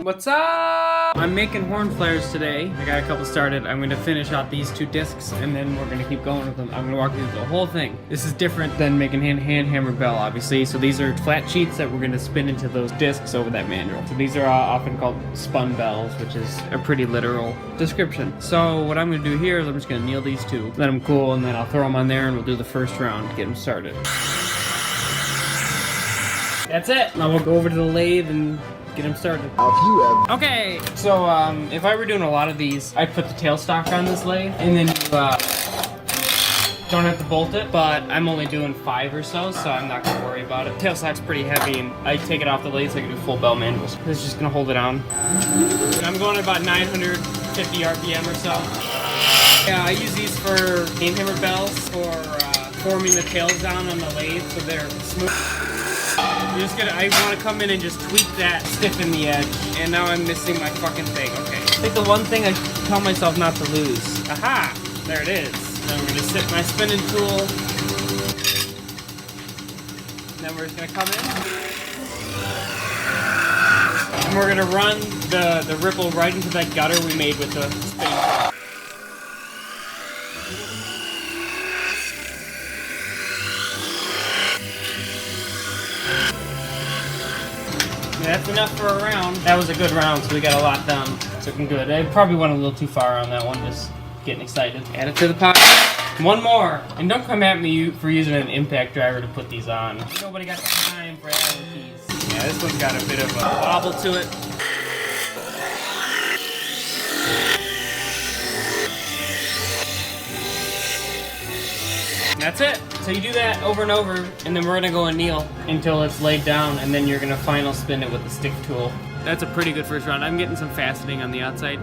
What's up? I'm making horn flares today. I got a couple started. I'm gonna finish out these 2 discs and then we're gonna keep going with them. I'm gonna walk you through the whole thing. This is different than making hand hammer bell, obviously. So these are flat sheets that we're gonna spin into those discs over that mandrel. So these are often called spun bells, which is a pretty literal description. So what I'm gonna do here is I'm just gonna anneal these 2, let them cool, and then I'll throw them on there and we'll do the first round to get them started. That's it. Now we'll go over to the lathe and get them started. Okay, so if I were doing a lot of these, I'd put the tailstock on this lathe, and then you don't have to bolt it, but I'm only doing 5 or so I'm not gonna worry about it. Tailstock's pretty heavy, and I take it off the lathe so I can do full bell manuals. This is just gonna hold it on. And I'm going at about 950 RPM or so. Yeah, I use these for hand hammer bells, for forming the tails down on the lathe so they're smooth. You're just gonna, I want to come in and just tweak that, stiffen the edge, and now I'm missing my fucking thing. Okay. I think the one thing I tell myself not to lose. Aha! There it is. Now I'm gonna sit my spinning tool. Then we're just gonna come in. And we're gonna run the ripple right into that gutter we made with the spinning tool. That's enough for a round. That was a good round, so we got a lot done. It's looking good. I probably went a little too far on that one, just getting excited. Add it to the pot. One more. And don't come at me for using an impact driver to put these on. Nobody got the time for adding these. Yeah, this one's got a bit of a wobble to it. That's it. So you do that over and over, and then we're gonna go anneal until it's laid down, and then you're gonna final spin it with the stick tool. That's a pretty good first round. I'm getting some faceting on the outside,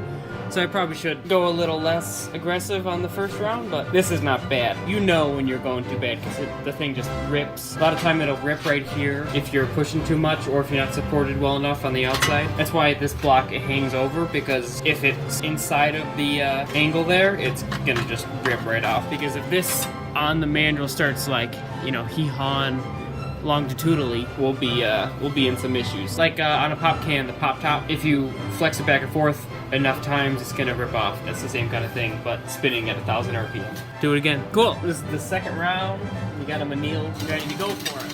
so I probably should go a little less aggressive on the first round, but this is not bad. You know when you're going too bad, because the thing just rips. A lot of time it'll rip right here if you're pushing too much, or if you're not supported well enough on the outside. That's why this block, it hangs over, because if it's inside of the angle there, it's gonna just rip right off. Because if this on the mandrel starts like, you know, hee-hawing longitudinally, we'll be in some issues. Like on a pop can, the pop top, if you flex it back and forth enough times, it's gonna rip off. That's the same kind of thing, but spinning at 1,000 RPM. Do it again. Cool. This is the second round. We got them annealed, ready to go for it.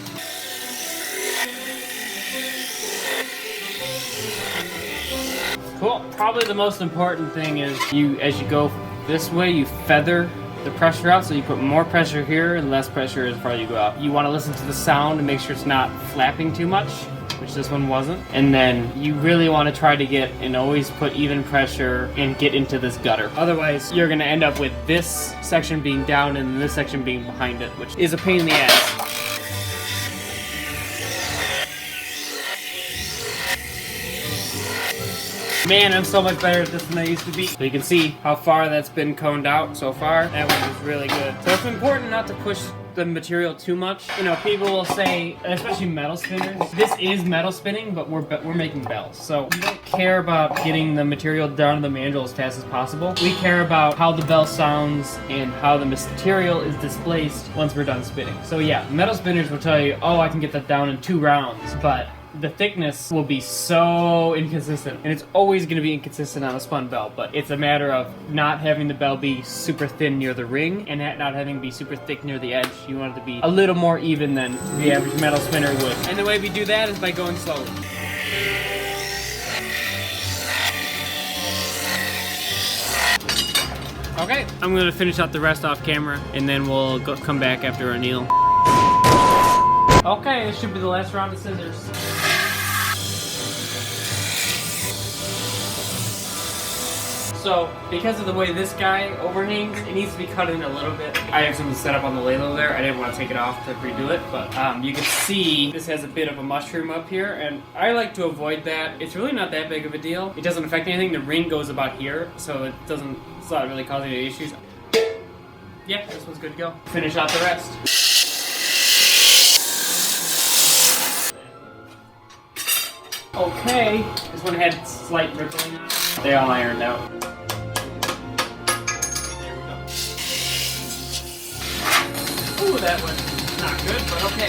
Cool. Probably the most important thing is as you go this way, you feather the pressure out, so you put more pressure here and less pressure as far as you go out. You want to listen to the sound and make sure it's not flapping too much, which this one wasn't. And then you really want to try to get and always put even pressure and get into this gutter. Otherwise, you're going to end up with this section being down and this section being behind it, which is a pain in the ass. Man, I'm so much better at this than I used to be. So you can see how far that's been coned out so far. That one is really good. So it's important not to push the material too much. You know, people will say, especially metal spinners, this is metal spinning, but we're making bells. So we don't care about getting the material down to the mandrel as fast as possible. We care about how the bell sounds and how the material is displaced once we're done spinning. So yeah, metal spinners will tell you, oh, I can get that down in 2 rounds, but the thickness will be so inconsistent, and it's always going to be inconsistent on a spun bell, but it's a matter of not having the bell be super thin near the ring and not having it be super thick near the edge. You want it to be a little more even than the average metal spinner would. And the way we do that is by going slowly. Okay, I'm going to finish out the rest off camera, and then we'll come back after our anneal. Okay, this should be the last round of scissors. So, because of the way this guy overhangs, it needs to be cut in a little bit. I have something set up on the lathe over there. I didn't want to take it off to redo it, but you can see this has a bit of a mushroom up here, and I like to avoid that. It's really not that big of a deal. It doesn't affect anything. The ring goes about here, so it's not really causing any issues. Yeah, this one's good to go. Finish out the rest. Okay, this one had slight rippling on it. They all ironed out. Ooh, that was not good, but okay.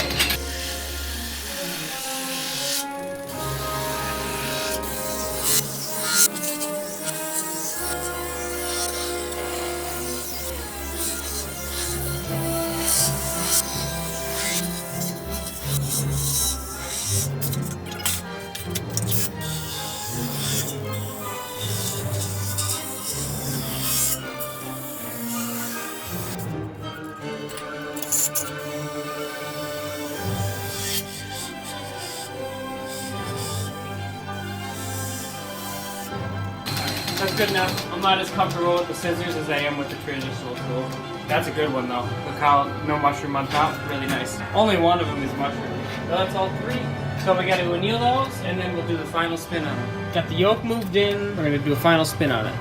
That's good enough. I'm not as comfortable with the scissors as I am with the traditional tool. That's a good one though. Look how no mushroom on top. Really nice. Only one of them is mushroom. So that's all three. So we gotta anneal those and then we'll do the final spin on them. Got the yolk moved in. We're gonna do a final spin on it.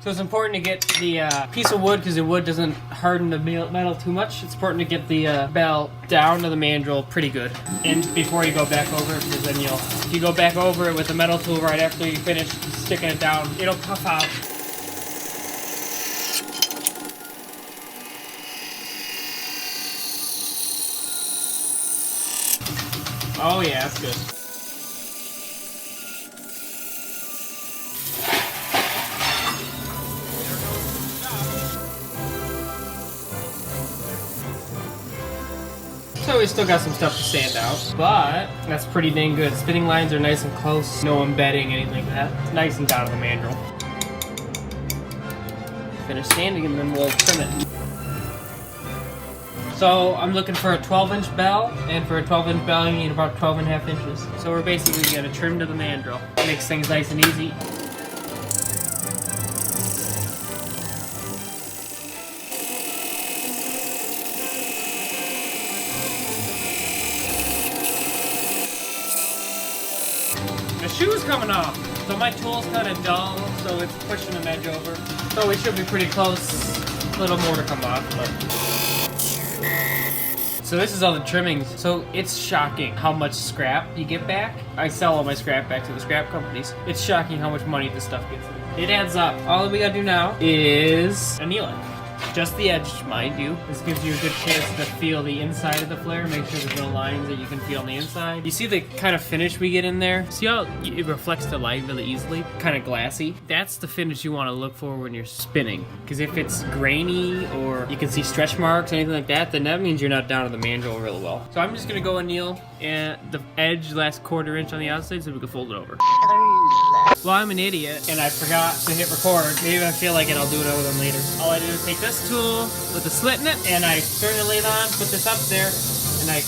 So it's important to get the piece of wood, because the wood doesn't harden the metal too much. It's important to get the bell down to the mandrel pretty good, and before you go back over it, because then if you go back over it with the metal tool right after you finish sticking it down, it'll puff out. Oh yeah, that's good. So we still got some stuff to sand out, but that's pretty dang good. Spinning lines are nice and close, no embedding, anything like that. It's nice and down to the mandrel. Finish sanding and then we'll trim it. So I'm looking for a 12-inch bell, and for a 12-inch bell you need about 12.5 inches. So we're basically gonna trim to the mandrel. Makes things nice and easy. The shoe's coming off, so my tool's kind of dull, so it's pushing an edge over. So we should be pretty close. A little more to come off, but... So this is all the trimmings. So it's shocking how much scrap you get back. I sell all my scrap back to the scrap companies. It's shocking how much money this stuff gets. It adds up. All that we gotta do now is anneal it. Just the edge, mind you. This gives you a good chance to feel the inside of the flare, make sure there's no lines that you can feel on the inside. You see the kind of finish we get in there? See how it reflects the light really easily? Kind of glassy. That's the finish you want to look for when you're spinning. Because if it's grainy or you can see stretch marks, anything like that, then that means you're not down to the mandrel really well. So I'm just gonna go anneal the edge last 1/4 inch on the outside so we can fold it over. Well, I'm an idiot and I forgot to hit record. Maybe I feel like it, I'll do it over them later. All I do is take this tool with the slit in it and I turn the lathe on, put this up there, and I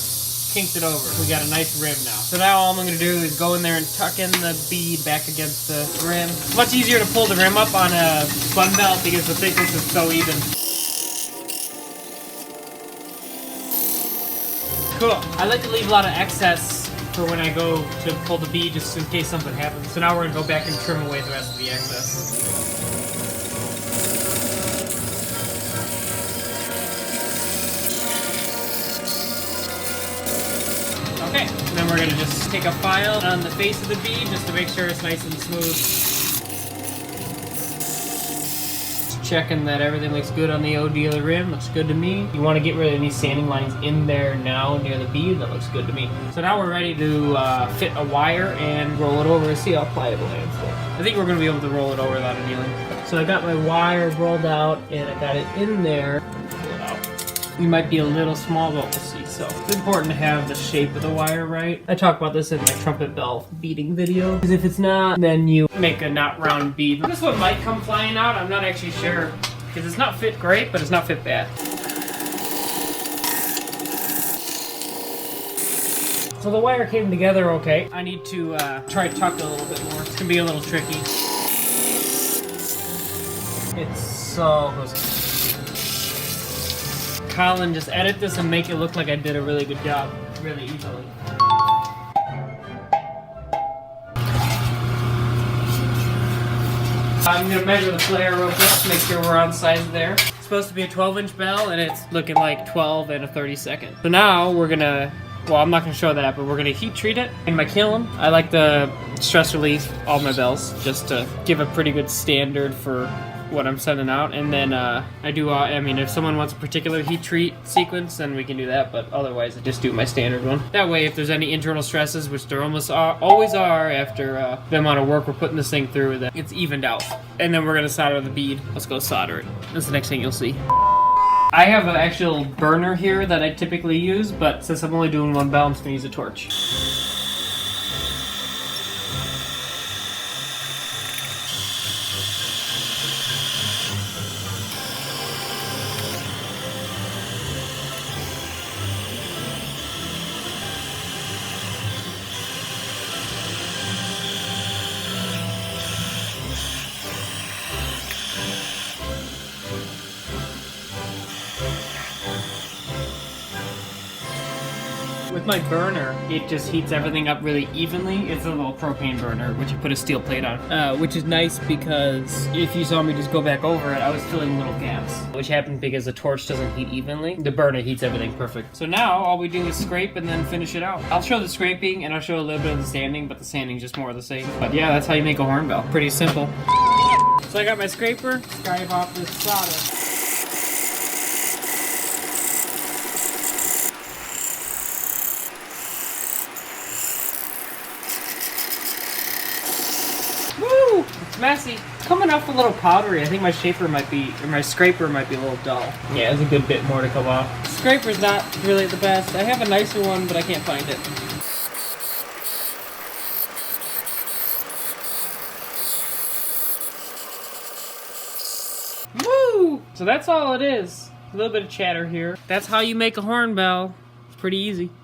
kinked it over. We got a nice rim now. So now all I'm gonna do is go in there and tuck in the bead back against the rim. It's much easier to pull the rim up on a spun belt because the thickness is so even. Cool. I like to leave a lot of excess for when I go to pull the bead, just in case something happens. So now we're gonna go back and trim away the rest of the excess. Okay, and then we're gonna just take a file on the face of the bead just to make sure it's nice and smooth. Checking that everything looks good on the OD of the rim. Looks good to me. You want to get rid of any sanding lines in there now near the bead. That looks good to me. So now we're ready to fit a wire and roll it over and see how pliable it lands. I think we're going to be able to roll it over without annealing. So I got my wire rolled out and I got it in there. Pull it out. You might be a little small, but we'll see. So it's important to have the shape of the wire right. I talk about this in my trumpet bell beading video. Because if it's not, then you make a not round bead. This one might come flying out. I'm not actually sure. Because it's not fit great, but it's not fit bad. So the wire came together okay. I need to try to tuck it a little bit more. It's going to be a little tricky. It's so close. Colin, just edit this and make it look like I did a really good job, really easily. I'm gonna measure the flare real quick to make sure we're on size there. It's supposed to be a 12-inch bell and it's looking like 12 and a 32nd. So now we're gonna, well, I'm not gonna show that, but we're gonna heat treat it in my kiln. I like to stress relief all my bells just to give a pretty good standard for what I'm sending out, and then I do, I mean, if someone wants a particular heat treat sequence, then we can do that, but otherwise I just do my standard one. That way, if there's any internal stresses, which there almost always are after the amount of work we're putting this thing through, then it's evened out. And then we're gonna solder the bead. Let's go solder it. That's the next thing you'll see. I have an actual burner here that I typically use, but since I'm only doing one bell, I'm just gonna use a torch. With my burner, it just heats everything up really evenly. It's a little propane burner, which I put a steel plate on. Which is nice because if you saw me just go back over it, I was filling little gaps. Which happened because the torch doesn't heat evenly. The burner heats everything perfect. So now, all we do is scrape and then finish it out. I'll show the scraping and I'll show a little bit of the sanding, but the sanding is just more of the same. But yeah, that's how you make a horn bell. Pretty simple. So I got my scraper, scrape off this solder. Woo! It's messy. It's coming off a little powdery. I think my scraper might be a little dull. Yeah, there's a good bit more to come off. Scraper's not really the best. I have a nicer one, but I can't find it. Woo! So that's all it is. A little bit of chatter here. That's how you make a horn bell. It's pretty easy.